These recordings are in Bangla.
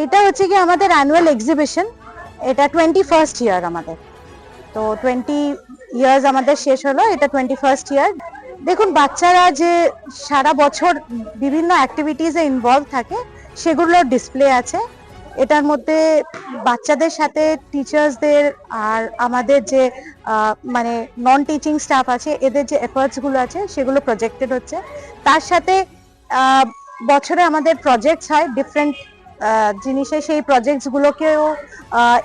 এটা হচ্ছে কি আমাদের অ্যানুয়াল এক্সিবিশন, এটা 21st ইয়ার আমাদের। তো 20 ইয়ার্স আমাদের শেষ হলো, এটা 21st ইয়ার। দেখুন, বাচ্চারা যে সারা বছর বিভিন্ন অ্যাক্টিভিটিসে ইনভলভ থাকে সেগুলোর ডিসপ্লে আছে। এটার মধ্যে বাচ্চাদের সাথে টিচার্সদের আর আমাদের যে মানে নন টিচিং স্টাফ আছে এদের যে এফার্টস গুলো আছে সেগুলো প্রজেক্টেড হচ্ছে। তার সাথে বছরে আমাদের প্রজেক্টস হয় ডিফারেন্ট জিনিসে, সেই প্রজেক্টস গুলোকেও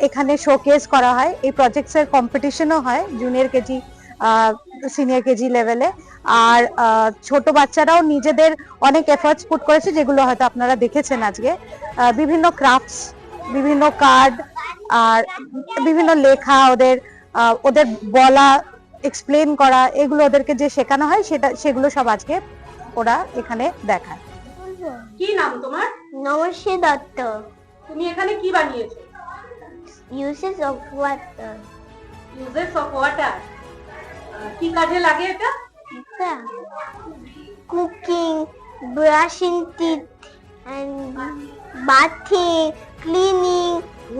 এখানে শোকেস করা হয়। এই প্রজেক্টস এর কম্পিটিশনও হয় জুনিয়র কেজি সিনিয়র কেজি লেভেলে। আর ছোট বাচ্চারাও নিজেদের অনেক এফার্টস পুট করেছে, যেগুলো হয়তো আপনারা দেখেছেন আজকে। বিভিন্ন ক্রাফটস, বিভিন্ন কার্ড আর বিভিন্ন লেখা, ওদের বলা, এক্সপ্লেন করা, এগুলো ওদেরকে যে শেখানো হয় সেগুলো সব আজকে ওরা এখানে দেখায়। কি নাম তোমার? নমস্যে দত্ত। তুমি এখানে কি বানিয়েছো? Uses of water. Uses of water কি কাজে লাগে এটা? Cooking, brushing teeth and bathing, cleaning,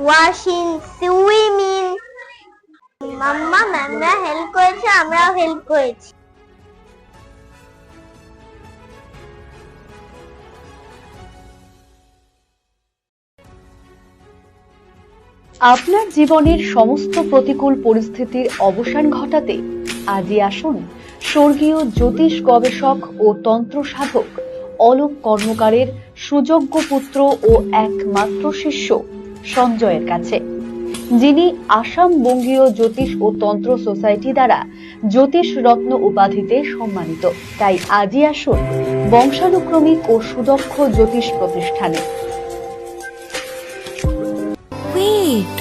washing, swimming. Mumma ম্যামরা হেল্প করেছে, আমরাও হেল্প করেছি। আপনার জীবনের সমস্ত প্রতিকূল পরিস্থিতির অবসান ঘটাতে আজই আসুন স্বর্গীয় জ্যোতিষ গবেষক ও তন্ত্র সাধক অলোক কর্মকারের সুযোগ্য পুত্র ও একমাত্র শিষ্য সঞ্জয়ের কাছে, যিনি আসাম বঙ্গীয় জ্যোতিষ ও তন্ত্র সোসাইটি দ্বারা জ্যোতিষ রত্ন উপাধিতে সম্মানিত। তাই আজই আসুন বংশানুক্রমিক ও সুদক্ষ জ্যোতিষ প্রতিষ্ঠানে। Wait,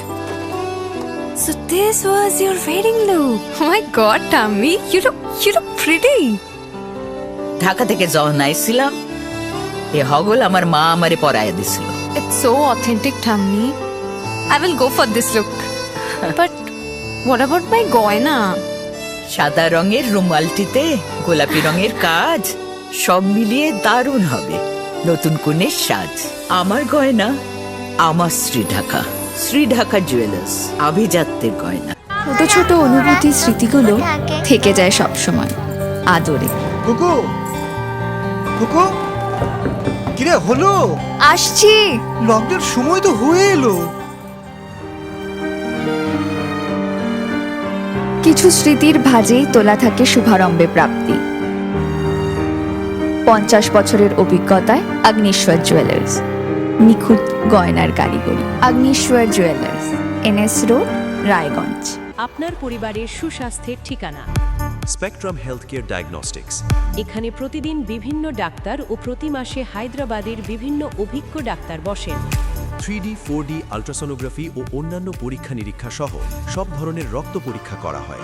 so this was your wedding look? Oh my god, Tammy, you look pretty. Dhaka থেকে যখন আইছিলাম এ হগল আমার মা আমারে পরাইয়া দিছিল। It's so authentic, Tammy. I will go for this look. But what about my goina? সাদা রঙের রুমালটিতে গোলাপি রঙের কাজ, সব মিলিয়ে দারুণ হবে নতুন কনের সাজ। আমার গয়না আমার শ্রী ঢাকা জুয়েলার্স, আভিজাত্যের গয়না। ছোট ছোট অনুভূতি, স্মৃতিগুলো থেকে যায় সব সময় আদরে। কুকু কুকু, কিরে হলো? আসছি। লকডাউন সময় তো হয়ে এলো। কিছু স্মৃতির ভাজেই তোলা থাকে শুভারম্ভে প্রাপ্তি। 50 বছরের অভিজ্ঞতায় আগ্নেশ্বর জুয়েলার্স, নিখুঁত গয়নার কারিগরি। Agneshwar jewellers, NS road, Raiganj. আপনার পরিবারের সুস্বাস্থ্যের ঠিকানা স্পেকট্রাম হেলথকেয়ার ডায়াগনস্টিক্স। এখানে প্রতিদিন বিভিন্ন ডাক্তার ও প্রতি মাসে হায়দ্রাবাদের বিভিন্ন অভিজ্ঞ ডাক্তার বসেন। 3D 4D আল্ট্রাসোনোগ্রাফি ও অন্যান্য পরীক্ষা নিরীক্ষা সহ সব ধরনের রক্ত পরীক্ষা করা হয়।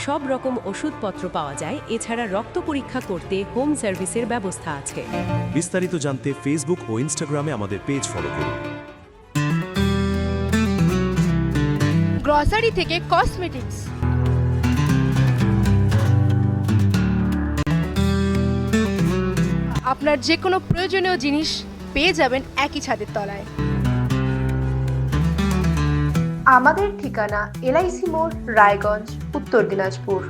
সব রকম ওষুধপত্র পাওয়া যায়। এছাড়া রক্ত পরীক্ষা করতে হোম সার্ভিসের ব্যবস্থা আছে। বিস্তারিত জানতে ফেসবুক ও ইনস্টাগ্রামে আমাদের পেজ ফলো করুন। গ্রসারি থেকে কসমেটিক্স, আপনার যে কোনো প্রয়োজনীয় জিনিস পেয়ে যাবেন একই ছাদের তলায়। আমাদের ঠিকানা LIC মোড়, রায়গঞ্জ, উত্তর দিনাজপুর।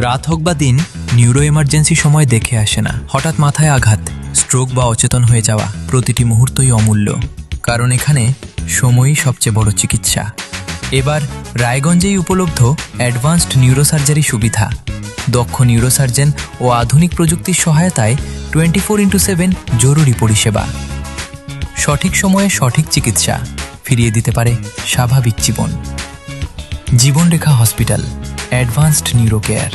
রাত হোক বা দিন, নিউরো এমার্জেন্সি সময় দেখে আসে না। হঠাৎ মাথায় আঘাত, স্ট্রোক বা অচেতন হয়ে যাওয়া, প্রতিটি মুহূর্তই অমূল্য। কারণ এখানে সময়ই সবচেয়ে বড় চিকিৎসা। এবার রায়গঞ্জেই উপলব্ধ অ্যাডভান্সড নিউরোসার্জারি সুবিধা। দক্ষ নিউরোসার্জন ও আধুনিক প্রযুক্তির সহায়তায় 24x7 জরুরি পরিষেবা। সঠিক সময়ে সঠিক চিকিৎসা। ফিরিয়ে দিতে পারে স্বাভাবিক জীবন। জীবনরেখা হসপিটাল, অ্যাডভান্সড নিউরো কেয়ার।